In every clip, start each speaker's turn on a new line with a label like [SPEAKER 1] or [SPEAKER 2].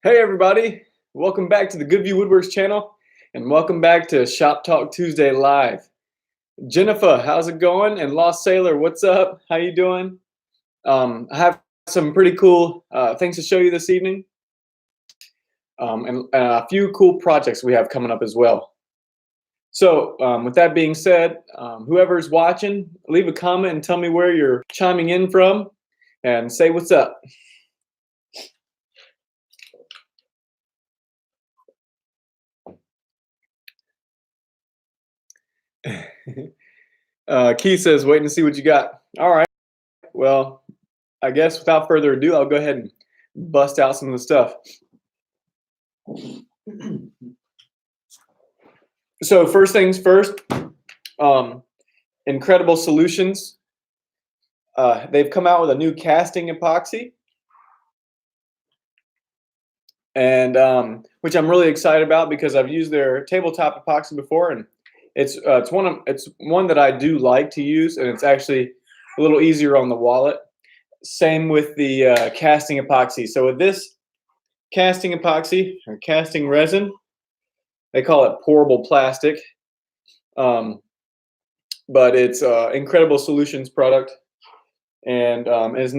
[SPEAKER 1] Hey everybody, welcome back to the Good View Woodworks channel and welcome back to Shop Talk Tuesday Live. Jennifer, how's it going? And Lost Sailor, what's up? How you doing? I have some pretty cool things to show you this evening and a few cool projects we have coming up as well. So with that being said, whoever's watching, leave a comment and tell me where you're chiming in from and say what's up. Keith says, wait and see what you got. All right. Well, I guess without further ado, I'll go ahead and bust out some of the stuff. So first things first, Incredible Solutions. They've come out with a new casting epoxy, and which I'm really excited about because I've used their tabletop epoxy before, and it's one that I do like to use, and it's actually a little easier on the wallet. Same with the casting epoxy. So with this casting epoxy or casting resin, they call it pourable plastic, but it's Incredible Solutions product, and is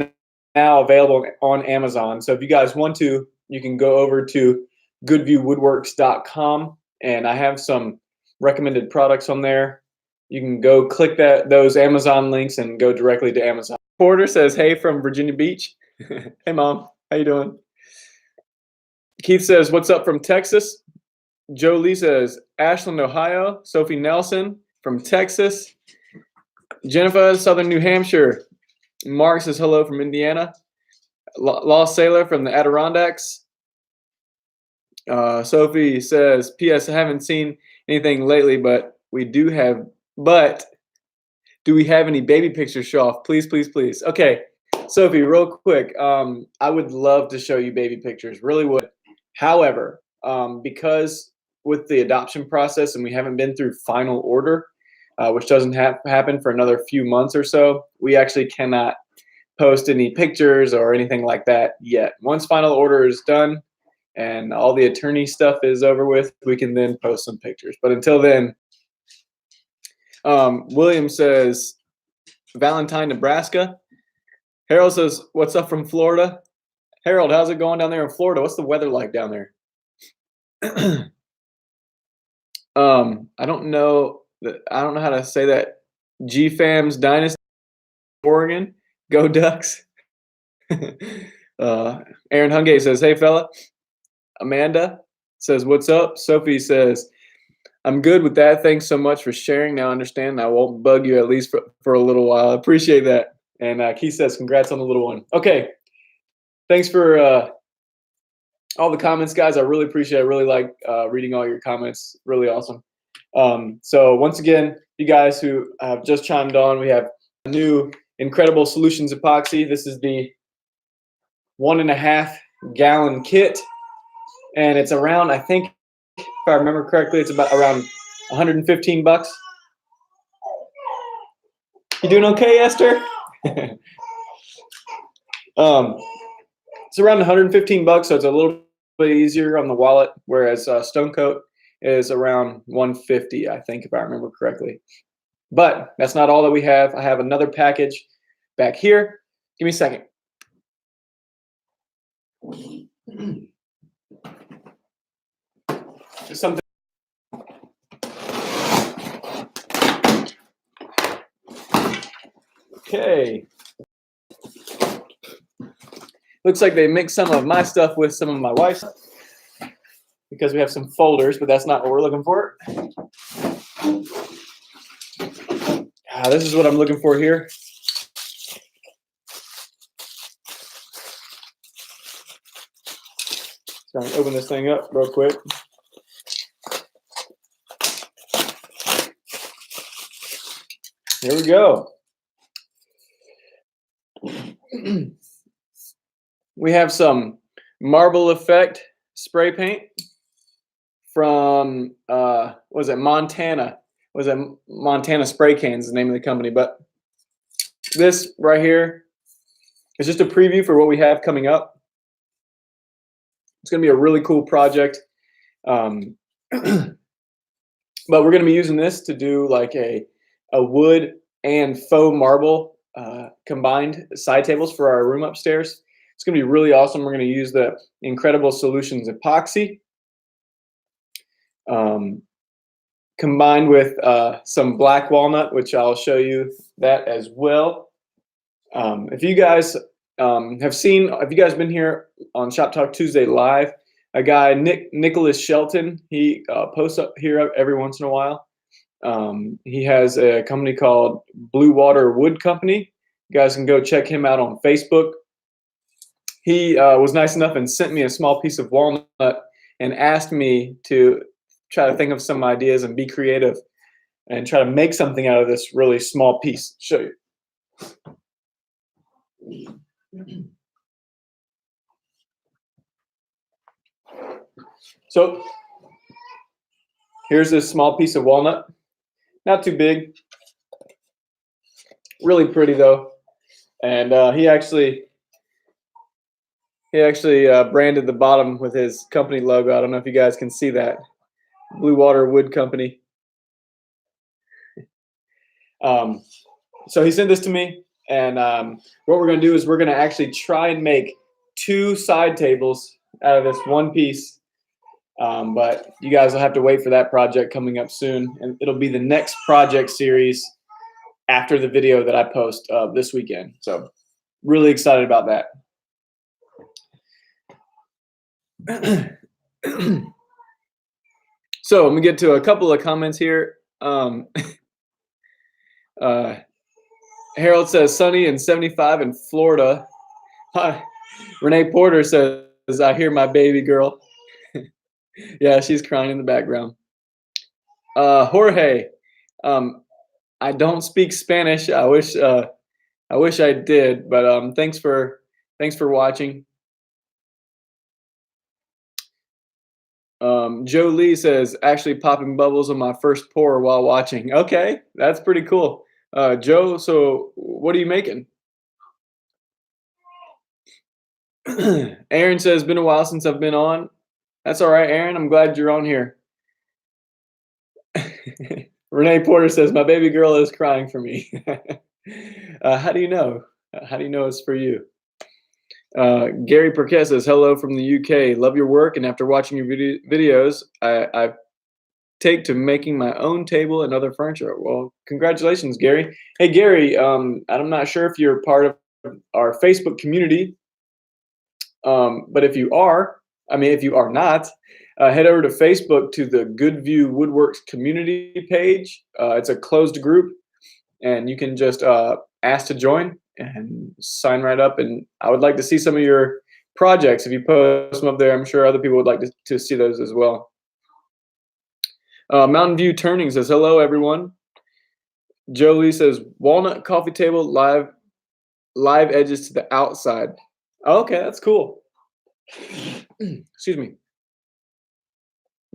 [SPEAKER 1] now available on Amazon. So if you guys want to, you can go over to goodviewwoodworks.com, and I have some recommended products on there. You can go click those Amazon links and go directly to Amazon. Porter says, hey from Virginia Beach. Hey mom, how you doing? Keith says, what's up from Texas? Joe Lee says, Ashland, Ohio. Sophie Nelson from Texas. Jennifer, Southern New Hampshire. Mark says, hello from Indiana. Lost Sailor from the Adirondacks. Sophie says, P.S. I haven't seen anything lately, but do we have any baby pictures show off? Please, please, please. Okay, Sophie, real quick. I would love to show you baby pictures, really would. However, because with the adoption process and we haven't been through final order, which doesn't happen for another few months or so, we actually cannot post any pictures or anything like that yet. Once final order is done and all the attorney stuff is over with, we can then post some pictures. But until then, William says, Valentine, Nebraska. Harold says, what's up from Florida? Harold, how's it going down there in Florida? What's the weather like down there? I don't know how to say that. GFAM's Dynasty, Oregon. Go Ducks. Aaron Hungate says, hey fella. Amanda says, what's up? Sophie says, I'm good with that. Thanks so much for sharing. Now I understand. I won't bug you at least for a little while. I appreciate that. And Keith says, congrats on the little one. Okay. Thanks for all the comments, guys. I really appreciate it. I really like reading all your comments. Really awesome. So once again, you guys who have just chimed on, we have a new Incredible Solutions epoxy. This is the 1.5 gallon kit. And it's around, I think, if I remember correctly, it's about around 115 bucks. You doing okay, Esther? It's around 115 bucks, so it's a little bit easier on the wallet, whereas Stone Coat is around 150, I think, if I remember correctly. But that's not all that we have. I have another package back here. Give me a second. Something. Okay. Looks like they mixed some of my stuff with some of my wife's because we have some folders, but that's not what we're looking for. This is what I'm looking for here. So I'm going to open this thing up real quick. Here we go. We have some Marble Effect spray paint from was it Montana? Was it Montana Spray Cans is the name of the company? But this right here is just a preview for what we have coming up. It's going to be a really cool project. But we're going to be using this to do like a wood and faux marble combined side tables for our room upstairs. It's going to be really awesome. We're going to use the Incredible Solutions epoxy combined with some black walnut, which I'll show you that as well. If you guys have seen, if you guys been here on Shop Talk Tuesday Live, a guy, Nicholas Shelton, he posts up here every once in a while. He has a company called Blue Water Wood Company. You guys can go check him out on Facebook. He was nice enough and sent me a small piece of walnut and asked me to try to think of some ideas and be creative and try to make something out of this really small piece. Show you. So here's this small piece of walnut. Not too big. Really pretty though. And he actually branded the bottom with his company logo. I don't know if you guys can see that. Blue Water Wood Company. So he sent this to me, and what we're going to do is we're going to actually try and make 2 side tables out of this one piece. But you guys will have to wait for that project coming up soon, and it'll be the next project series after the video that I post this weekend. So really excited about that. So let me get to a couple of comments here. Harold says sunny and 75 in Florida. Hi. Renee Porter says, I hear my baby girl. Yeah, she's crying in the background. Jorge, I don't speak Spanish. I wish I did, but thanks for watching. Joe Lee says, actually popping bubbles on my first pour while watching. Okay, that's pretty cool. Joe, so what are you making? Aaron says, been a while since I've been on. That's all right, Aaron. I'm glad you're on here. Renee Porter says, my baby girl is crying for me. How do you know? How do you know it's for you? Gary Perquet says, hello from the UK. Love your work, and after watching your videos, I take to making my own table and other furniture. Well, congratulations, Gary. Hey, Gary, I'm not sure if you're part of our Facebook community, but if you are not, head over to Facebook to the Good View Woodworks community page. It's a closed group, and you can just ask to join and sign right up. And I would like to see some of your projects. If you post them up there, I'm sure other people would like to see those as well. Mountain View Turning says, hello, everyone. Jolie says, walnut coffee table, live edges to the outside. Oh, okay, that's cool. Excuse me.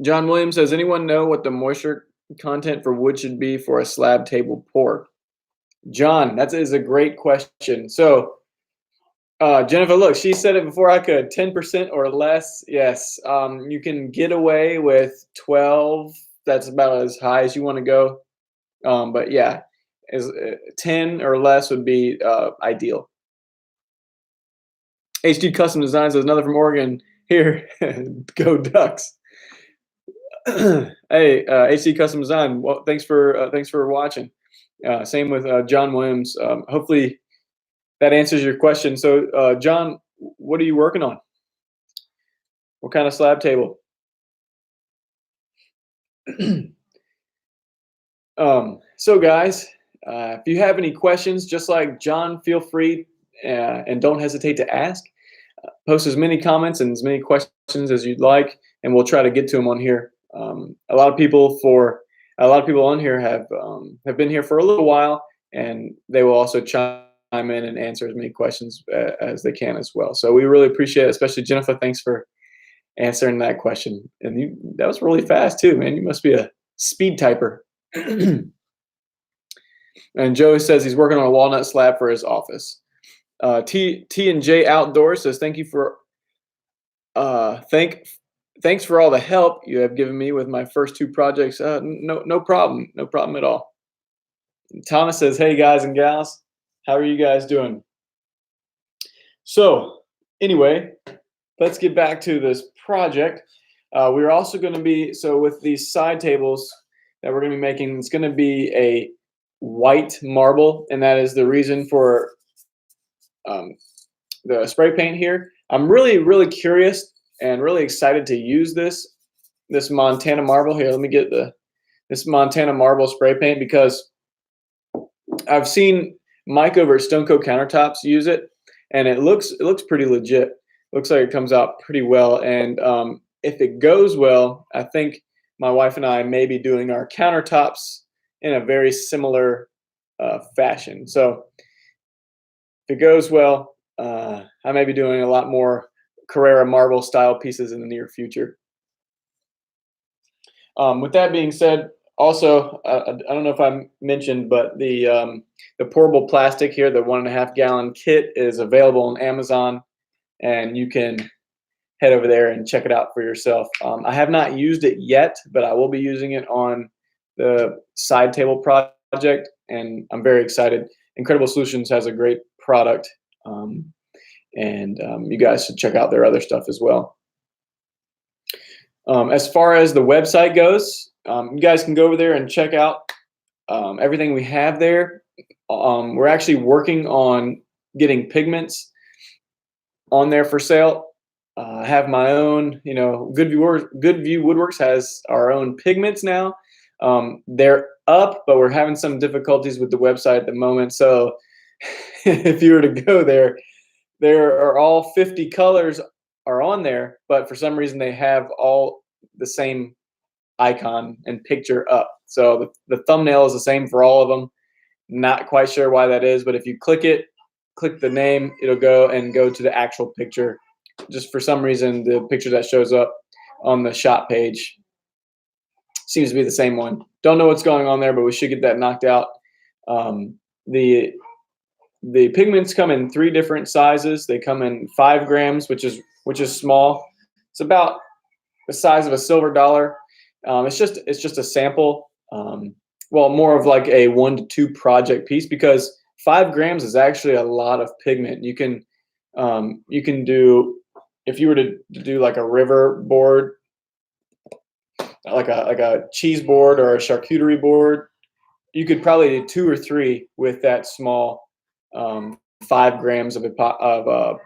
[SPEAKER 1] John Williams says, anyone know what the moisture content for wood should be for a slab table pour? John, that is a great question. So, Jennifer, look, she said it before I could, 10% or less. Yes, you can get away with 12. That's about as high as you want to go. But yeah, 10 or less would be ideal. HD Custom Design says, another from Oregon. Here, go Ducks. Hey, HD Custom Design. Well, thanks for watching. Same with John Williams. Hopefully that answers your question. So, John, what are you working on? What kind of slab table? So guys, if you have any questions, just like John, feel free and don't hesitate to ask. Post as many comments and as many questions as you'd like, and we'll try to get to them on here. A lot of people on here have been here for a little while, and they will also chime in and answer as many questions as they can as well. So we really appreciate it, especially Jennifer. Thanks for answering that question. And that was really fast too, man. You must be a speed typer. And Joe says he's working on a walnut slab for his office. T and J Outdoors says, thank you for Thanks for all the help you have given me with my first two projects. No problem, no problem at all. Thomas says, "Hey guys and gals, how are you guys doing?" So anyway, let's get back to this project. We're also going to be with these side tables that we're going to be making. It's going to be a white marble, and that is the reason for um, the spray paint here. I'm really curious and really excited to use this Montana marble here. Let me get this Montana marble spray paint because I've seen Mike over at Stone Coat Countertops use it, and it looks pretty legit. Looks like it comes out pretty well, and if it goes well, I think my wife and I may be doing our countertops in a very similar fashion. So if it goes well, I may be doing a lot more Carrera marble style pieces in the near future. With that being said, also, I don't know if I mentioned, but the pourable plastic here, the 1.5 gallon kit, is available on Amazon, and you can head over there and check it out for yourself. I have not used it yet, but I will be using it on the side table project, and I'm very excited. Incredible Solutions has a great product, and you guys should check out their other stuff as well. As far as the website goes, you guys can go over there and check out everything we have there. We're actually working on getting pigments on there for sale. I have my own, Goodview Woodworks has our own pigments now. They're up, but we're having some difficulties with the website at the moment. So if you were to go there, there are all 50 colors are on there, but for some reason they have all the same icon and picture up. So the thumbnail is the same for all of them. Not quite sure why that is, but if you click the name, it'll go to the actual picture. Just for some reason, the picture that shows up on the shop page seems to be the same one. Don't know what's going on there, but we should get that knocked out. The pigments come in 3 different sizes. They come in 5 grams, which is small. It's about the size of a silver dollar. It's just a sample. Well, more of like a 1 to 2 project piece, because 5 grams is actually a lot of pigment. You can do, if you were to do like a river board, like a cheese board or a charcuterie board, you could probably do 2 or 3 with that small 5 grams of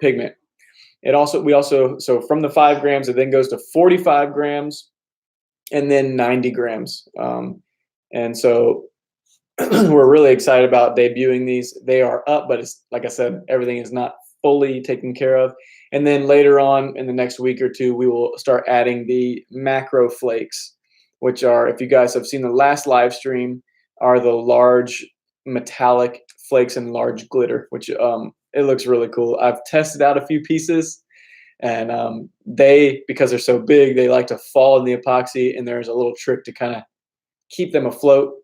[SPEAKER 1] pigment. So from the 5 grams, it then goes to 45 grams and then 90 grams. And so we're really excited about debuting these. They are up, but it's like I said, everything is not fully taken care of. And then later on in the next week or two, we will start adding the macro flakes, which are, if you guys have seen the last live stream, are the large metallic flakes and large glitter, which it looks really cool. I've tested out a few pieces, and because they're so big, they like to fall in the epoxy, and there's a little trick to kind of keep them afloat,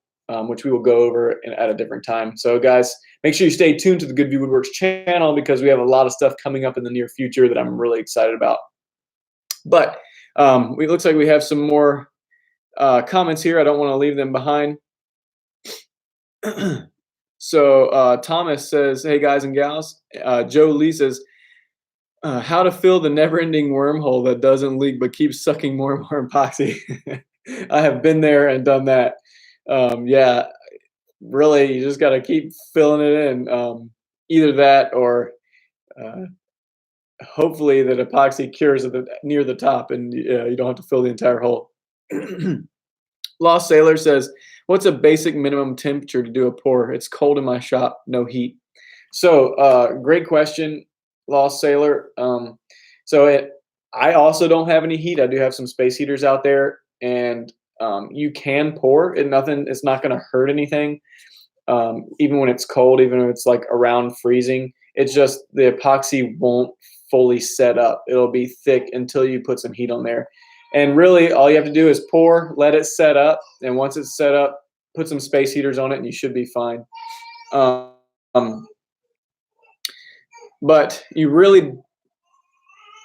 [SPEAKER 1] which we will go over at a different time. So guys, make sure you stay tuned to the Goodview Woodworks channel, because we have a lot of stuff coming up in the near future that I'm really excited about. But it looks like we have some more comments here. I don't want to leave them behind. So Thomas says, "Hey guys and gals." Joe Lee says, "How to fill the never-ending wormhole that doesn't leak but keeps sucking more and more epoxy." I have been there and done that. Yeah, really, you just got to keep filling it in. Either that, or hopefully that epoxy cures near the top, and you don't have to fill the entire hole. Lost Sailor says, "What's a basic minimum temperature to do a pour? It's cold in my shop, no heat." So great question, Lost Sailor. I also don't have any heat. I do have some space heaters out there, and you can pour. It's not going to hurt anything, even when it's cold, even if it's like around freezing. It's just the epoxy won't fully set up. It'll be thick until you put some heat on there. And really, all you have to do is pour, let it set up, and once it's set up, put some space heaters on it, and you should be fine. But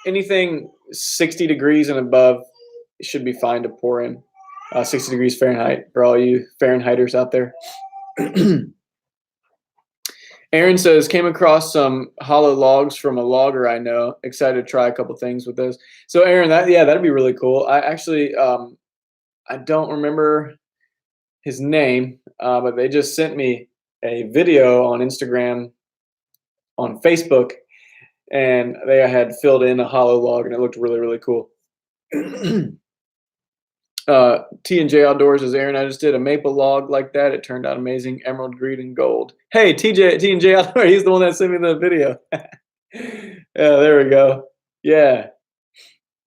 [SPEAKER 1] anything 60 degrees and above should be fine to pour in. 60 degrees Fahrenheit for all you Fahrenheiters out there. Aaron says, came across some hollow logs from a logger I know. Excited to try a couple things with those. So Aaron, that'd be really cool. I actually I don't remember his name, but they just sent me a video on Instagram, on Facebook, and they had filled in a hollow log, and it looked really, really cool. T&J Outdoors says, Aaron, I just did a maple log like that. It turned out amazing, emerald green and gold. Hey, T&J Outdoors, he's the one that sent me the video. Yeah, there we go. Yeah.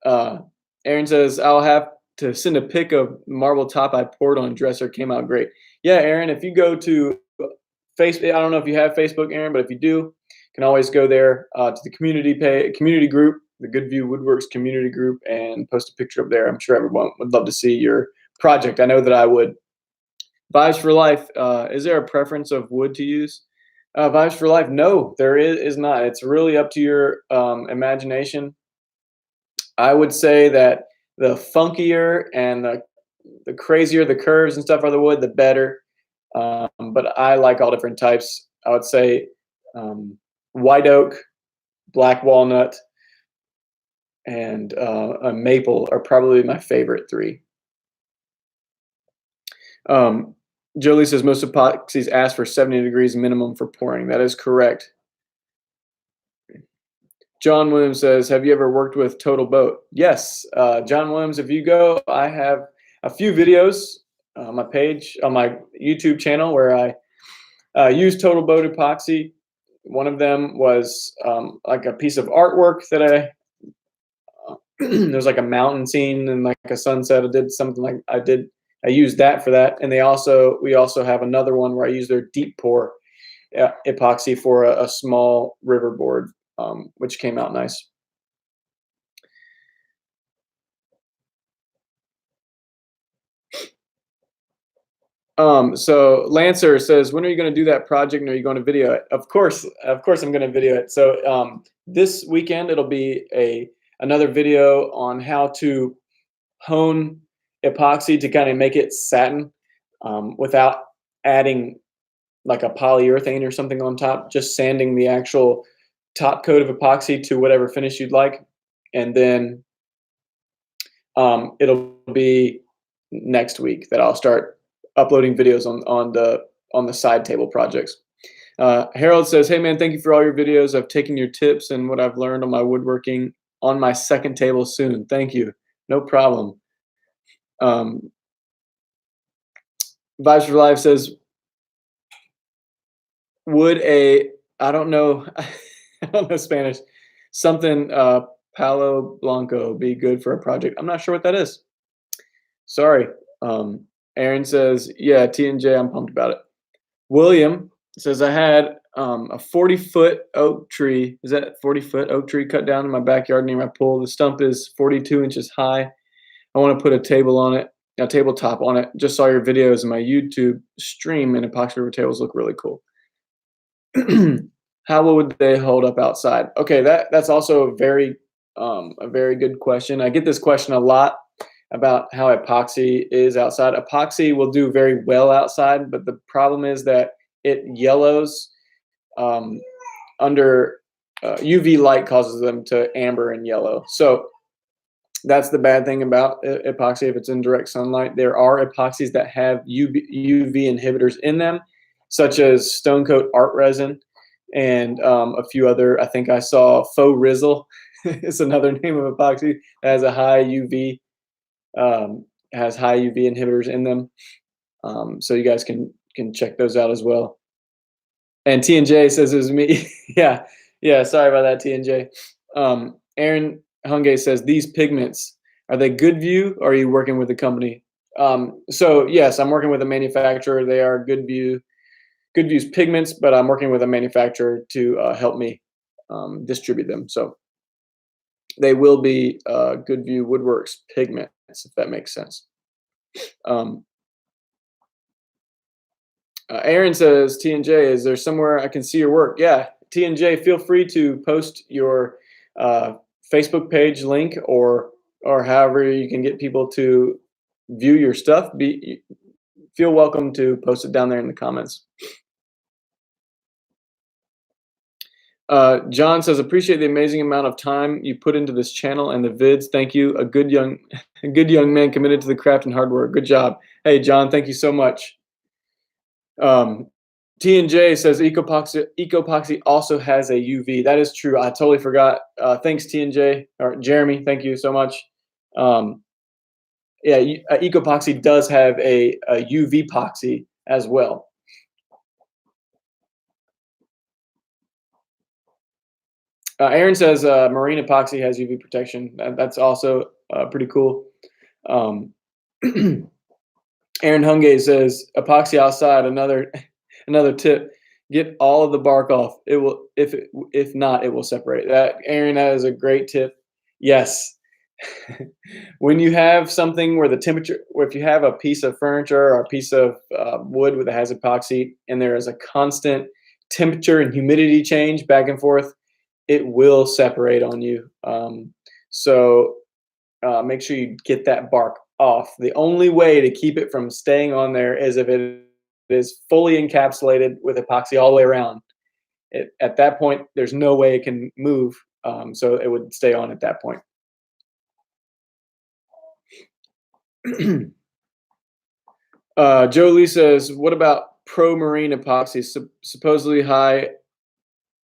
[SPEAKER 1] Aaron says, I'll have to send a pic of marble top I poured on dresser. Came out great. Yeah, Aaron, if you go to Facebook, I don't know if you have Facebook, Aaron, but if you do, you can always go there to the community group, the Good View Woodworks community group, and post a picture up there. I'm sure everyone would love to see your project. I know that I would. Vibes for Life, is there a preference of wood to use? Vibes for Life, no, there is not. It's really up to your imagination. I would say that the funkier and the crazier the curves and stuff are the wood, the better. But I like all different types. I would say white oak, black walnut, and a maple are probably my favorite three. Jolie says most epoxies ask for 70 degrees minimum for pouring. That is correct. John Williams says, have you ever worked with Total Boat? Yes. John Williams, if you go, I have a few videos on my page, on my YouTube channel, where I use Total Boat epoxy. One of them was like a piece of artwork that there was like a mountain scene and like a sunset. I did something like I used that for that. And we also have another one where I use their deep pour epoxy for a small river board, which came out nice. So Lancer says, when are you going to do that project and are you going to video it? Of course I'm going to video it. So this weekend, it'll be another video on how to hone epoxy to kind of make it satin without adding like a polyurethane or something on top, just sanding the actual top coat of epoxy to whatever finish you'd like. And then it'll be next week that I'll start uploading videos on the side table projects. Harold says, hey man, thank you for all your videos. I've taken your tips and what I've learned on my woodworking on my second table soon. Thank you. No problem. Vibes for Life says, would I don't know, I don't know Spanish, something Palo Blanco be good for a project? I'm not sure what that is. Sorry. Aaron says, yeah, T&J, I'm pumped about it. William says, I had a 40-foot oak tree. Is that 40-foot oak tree cut down in my backyard near my pool? The stump is 42 inches high. I want to put a tabletop on it. Just saw your videos in my YouTube stream, and epoxy river tables look really cool. How would they hold up outside? Okay, that's also a very good question. I get this question a lot about how epoxy is outside. Epoxy will do very well outside, but the problem is that it yellows under UV light, causes them to amber and yellow. So that's the bad thing about epoxy if it's in direct sunlight. There are epoxies that have UV inhibitors in them, such as Stone Coat Art Resin and a few other. I think I saw Faux Rizzle. It's another name of epoxy that has a high UV. Has high UV inhibitors in them, so you guys can check those out as well. And T&J says it was me. yeah. Sorry about that, T&J. Aaron Hungay says, these pigments, are they Good View or are you working with a company? So yes, I'm working with a manufacturer. They are Good View's pigments, but I'm working with a manufacturer to help me distribute them. So they will be Good View Woodworks pigments, if that makes sense. Aaron says, T&J, is there somewhere I can see your work? Yeah, T&J, feel free to post your Facebook page link, or however you can get people to view your stuff, feel welcome to post it down there in the comments. John says, appreciate the amazing amount of time you put into this channel and the vids. Thank you. A good young man committed to the craft and hard work. Good job. Hey, John, thank you so much. T&J says Epoxy also has a UV. That is true. I totally forgot. Thanks, T&J, or Jeremy. Thank you so much. Yeah, Epoxy does have a UV epoxy as well. Aaron says marine epoxy has UV protection. That's also pretty cool. Aaron Hungay says epoxy outside. Another tip: get all of the bark off. It will, if not, it will separate. Aaron, that is a great tip. Yes. When you have something where the temperature, or if you have a piece of furniture or a piece of wood that has epoxy, and there is a constant temperature and humidity change back and forth, it will separate on you. So make sure you get that bark off. The only way to keep it from staying on there is if it is fully encapsulated with epoxy all the way around. At that point, there's no way it can move, so it would stay on at that point. Joe Lee says, what about Pro Marine epoxy? Supposedly high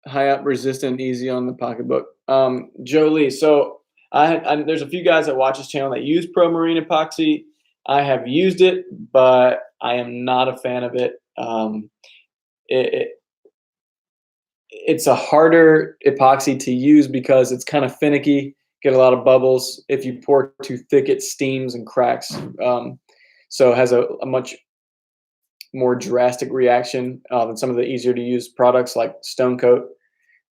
[SPEAKER 1] up, resistant, easy on the pocketbook. Joe Lee, so there's a few guys that watch this channel that use Pro Marine epoxy. I have used it, but I am not a fan of it. It's a harder epoxy to use because it's kind of finicky, get a lot of bubbles. If you pour too thick, it steams and cracks. So it has a much more drastic reaction than some of the easier to use products like Stone Coat.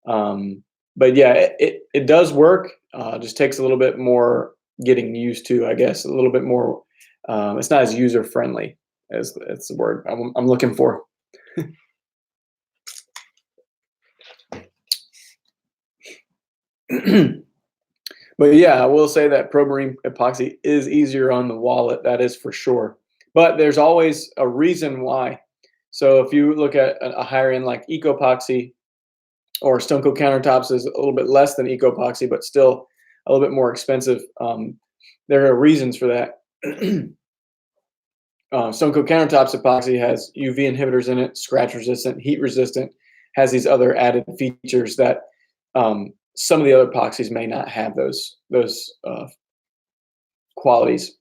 [SPEAKER 1] But yeah, it does work. Just takes a little bit more getting used to, I guess, a little bit more. It's not as user friendly as the word I'm looking for. But yeah, I will say that Pro Marine epoxy is easier on the wallet. That is for sure. But there's always a reason why. So if you look at a higher end like Epoxy or Stone Coat Countertops is a little bit less than Epoxy, but still a little bit more expensive. There are reasons for that. Stone Coat Countertops epoxy has UV inhibitors in it, scratch resistant, heat resistant, has these other added features that some of the other epoxies may not have those qualities.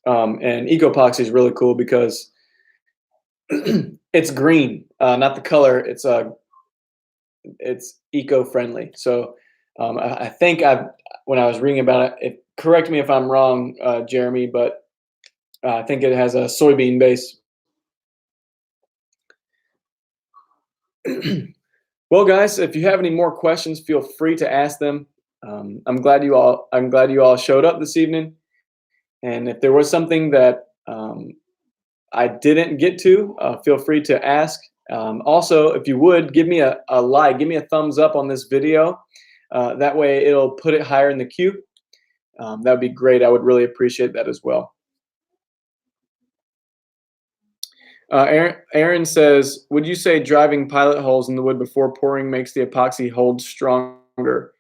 [SPEAKER 1] And Epoxy is really cool because it's green, not the color. It's eco-friendly. So I think when I was reading about it, correct me if I'm wrong, Jeremy, but I think it has a soybean base. Well, guys, if you have any more questions, feel free to ask them. I'm glad you all showed up this evening. And if there was something that I didn't get to, feel free to ask. Also, if you would, give me a like, give me a thumbs up on this video. That way it'll put it higher in the queue. That would be great. I would really appreciate that as well. Aaron says, would you say driving pilot holes in the wood before pouring makes the epoxy hold stronger,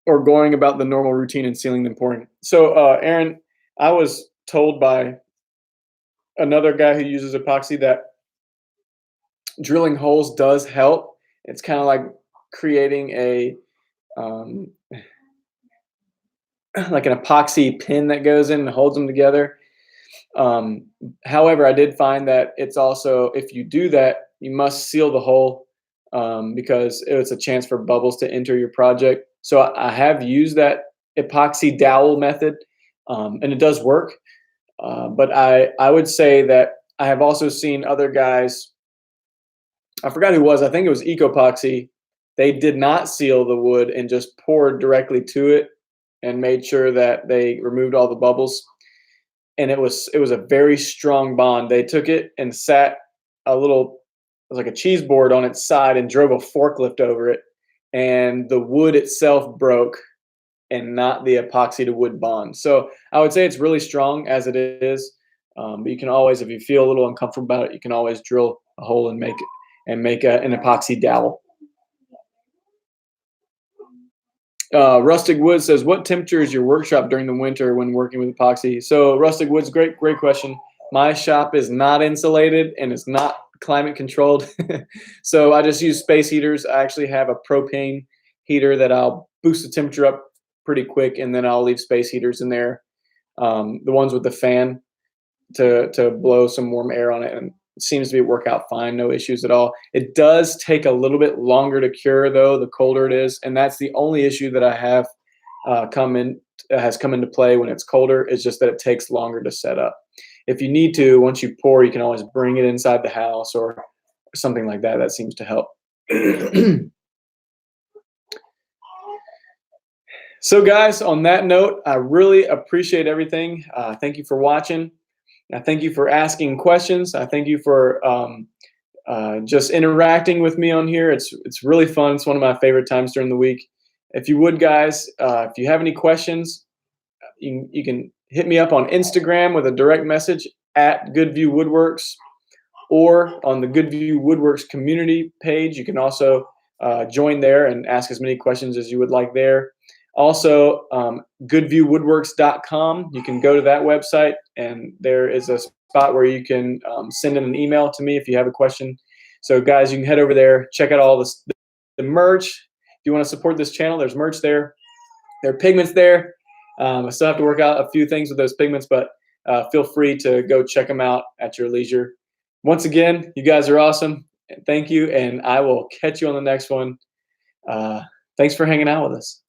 [SPEAKER 1] or going about the normal routine and sealing then pouring? So Aaron, I was told by another guy who uses epoxy that drilling holes does help. It's kind of like creating a like an epoxy pin that goes in and holds them together. However, I did find that it's also, if you do that, you must seal the hole because it's a chance for bubbles to enter your project. So I have used that epoxy dowel method, and it does work. But I would say that I have also seen other guys, I forgot who it was, I think it was Epoxy. They did not seal the wood and just poured directly to it and made sure that they removed all the bubbles. And it was a very strong bond. They took it and sat it was like a cheese board on its side and drove a forklift over it. And the wood itself broke and not the epoxy to wood bond. So I would say it's really strong as it is. But you can always, if you feel a little uncomfortable about it, you can always drill a hole and make an epoxy dowel. Rustic Wood says, "What temperature is your workshop during the winter when working with epoxy?" So Rustic Wood's great question. My shop is not insulated and it's not climate controlled, so I just use space heaters. I actually have a propane heater that I'll boost the temperature up pretty quick, and then I'll leave space heaters in there, the ones with the fan to blow some warm air on it, and it seems to work out fine, no issues at all. It does take a little bit longer to cure though, the colder it is, and that's the only issue that I have has come into play when it's colder. It's just that it takes longer to set up. If you need to, once you pour, you can always bring it inside the house or something like that. That seems to help. So guys, on that note, I really appreciate everything. Thank you for watching. I thank you for asking questions. I thank you for just interacting with me on here. It's really fun. It's one of my favorite times during the week. If you would, guys, if you have any questions, you can hit me up on Instagram with a direct message at Goodview Woodworks, or on the Goodview Woodworks community page. You can also join there and ask as many questions as you would like there. Also, goodviewwoodworks.com. You can go to that website, and there is a spot where you can send in an email to me if you have a question. So, guys, you can head over there, check out all the merch. If you want to support this channel, there's merch there. There are pigments there. I still have to work out a few things with those pigments, but feel free to go check them out at your leisure. Once again, you guys are awesome. Thank you, and I will catch you on the next one. Thanks for hanging out with us.